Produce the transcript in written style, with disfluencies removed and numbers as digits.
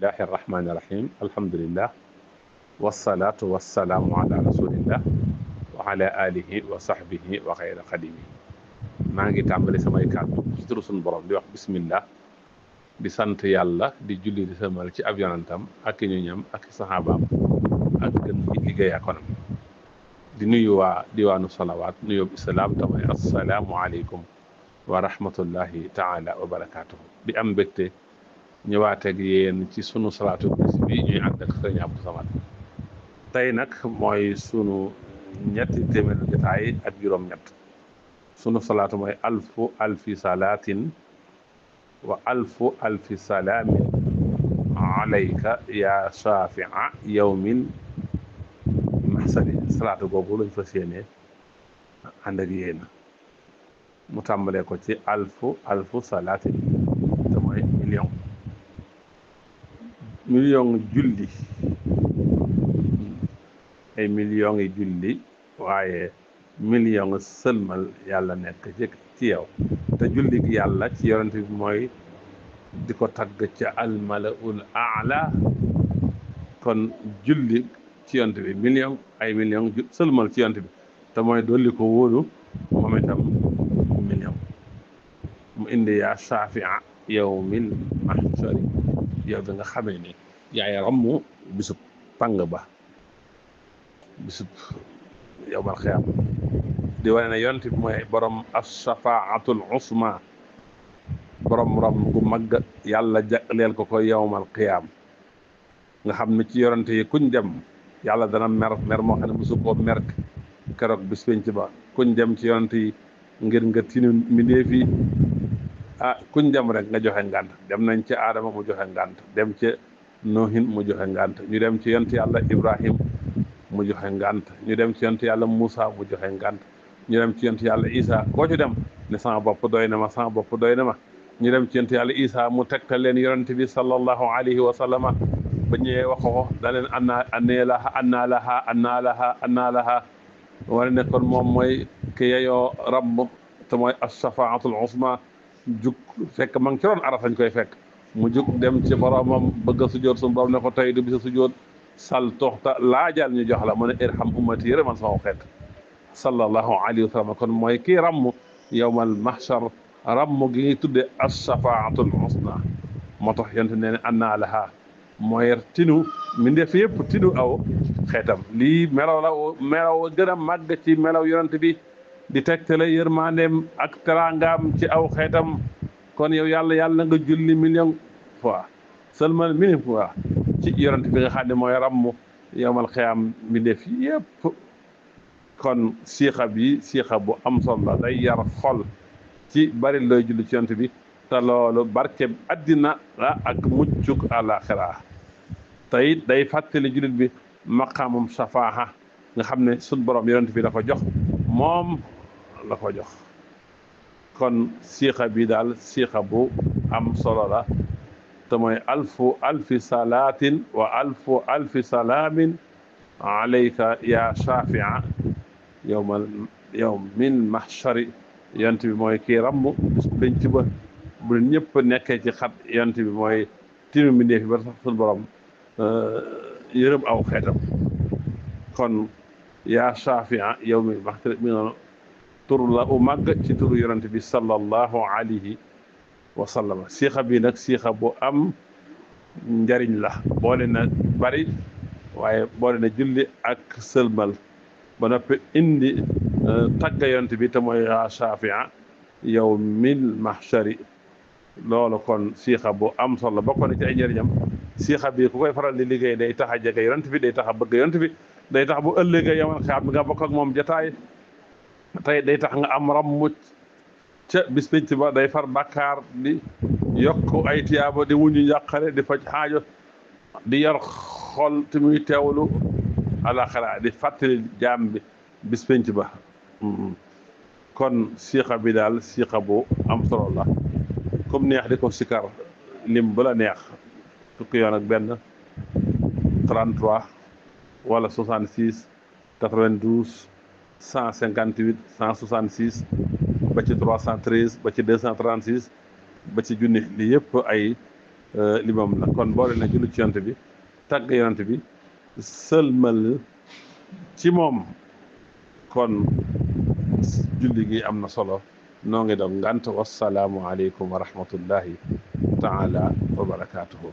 bismillahi irrahmani irrahim alhamdulillah wasalaatu wasalaamu ala rasulillah wa ala alihi wa sahbihi wa xayra xadimi maa ngi tàmbali samay kàddu ci turu sunu borom di wax bismillah di sant yàlla di julli di sëmal ci ab yonantam ak i ñoñam ak i saxaabaam ak gën gi liggéey akonam di nuyu waa diwaanu salawaat nuyób islaam tamay assalaamu aleykum wa rahmatullahi taala wa barakaatuhu di am mbégte ñëwaateeg yéen ci sunu salaatu bis bi ñuy ànd ak sëriñ Abdou Samad tey nag mooy sunu ñetti téeméeru jotaay ak juróom-ñett sunu salaatu mooy alfu alfi salaatin wa alfu alfi salaamin alayka ya shafia yawmin mahsari salaatu googu lañ fas yéene ànd ak yéen mu tàmbalee ko ci alfu salaatin te mooy million julli ay millions yi julli waaye million sëlmal yàlla nekk ci yow te julli gi yàlla ci yonent bi mooy di ko tagg ca almalaul aala kon julli ci yonent bi ay million sëlmal ci yonent bi te mooy dolli ko wóolu moom itam million mu indi yaa shafia yawmil mahshari yow bi nga xamee ni yaay ramm bisub pang ba bisub yowmal xiyaam di wane ne yonent bi mooy borom as-shafaatul usma borom ram gu mag yàlla jagleel ko yowmal xiyaam nga xam ne ci yonent yi kuñ dem yàlla dana mer moo xam ne mosu koo mer keroog bis penc ba kuñ dem ci yonent yi ngir nga tinu mbindéef yi kuñ dem rek nga joxe ngànt dem nañ ci aadama mu joxe ngànt dem ci noohin mu joxe ngànt ñu dem ci yonent yàlla ibrahim mu joxe ngànt ñu dem ci yonent yàlla Moussa mu joxe ngànt ñu dem ci yonent yàlla Isa koo ci dem ne sama bopp doy na ma sama bopp doy na ma ñu dem ci yonent yàlla Isa mu tegtal leen yonent bi sallallahu alayhi wa sallama ba ñëwee wax ko da leen annaa laha wane ne kon moom mooy ki yeyoo rabb te mooy as-shafaatul usma jug fekk ma ngi ci roon araf lañ koy fekk mu jug dem ci boromam bëgg a sujjóot suñu borom ne ko tey du bisa sujjóot sal toxta laajal ñu jox la mu ne irham ummati yërëmal sama xeet sallallahu alayhi wa sallam kon mooy kii ramm yowmal mahshar ramm gi ñuy tudde as-shafaatul usna moo tax yonte nee ne annaa laha mooy tinu mbindeef yëpp tinu aw xeetam lii melaw gën a màgg ci melaw yonent bi di tegtale yërmandeem ak teraangaam ci aw xeetam kon yow yàlla nga julli million fois seulement million fois ci yonent bi nga xam ne mooy ramm yowmal xiyaam mbindeef yëpp kon siixa bi siixa bu am solo la day yar xol ci bari looy julli ci yonent bi te loolu barke addina la ak muccuk àlaxira te it day fàttali jullit bi maqaamum safaaha nga xam ne sun borom yonent bi la ko jox moom la ko jox kon siixa bi daal siixa bu am solo la te mooy alfi salaatin wa alfi salaamin alayka ya shafia yawmil mahshari yonent bi mooy kii ramm bis penc ba bu ñëpp nekkee ci xat yonent bi mooy tinu mi neefi ba sax sun borom yërëm aw xeetam kon yaa shafia yawmil mahshari mi noonu tur la u màgg ci turu yonent bi sallallahu alayhi wa sallam siixa bi nag siixa bu am njariñ la boole na bari waaye boole na julli ak sëlmal ba noppi indi tagga yonent bi te mooy yaa shafia yawmil mahshari loolu kon siixa bu am solo bokk na ci ay njëriñam siixa bi ku koy faral di liggéey day tax a jege yonent bi day tax a bëgg yonent bi day tax bu ëllëgee yawmal xiyaam bi nga bokk ak moom jotaay tey day tax nga am rammu ca bis penc ba day far bàkkaar di yokk ay tiyaaba di wuñu njàqare di faj xaajo di yar xol te muy teewlu alaxira di fàttali jaam bi bis penc ba kon siixa bi daal siixa bu am solo la comme neex di ko sikar lim bu la neex fukki yoon ak benn 33 wala 66 92 158 166 ba ci 313 ba ci 236 ba ci junni li yëpp ay li moom la kon boole na julli ci yonent bi tagg yonent bi sëlmal ci moom kon julli gi am na solo noo ngi doon ngant wassalaamu aleykum wa rahmatullahi taala wa barakaatuhu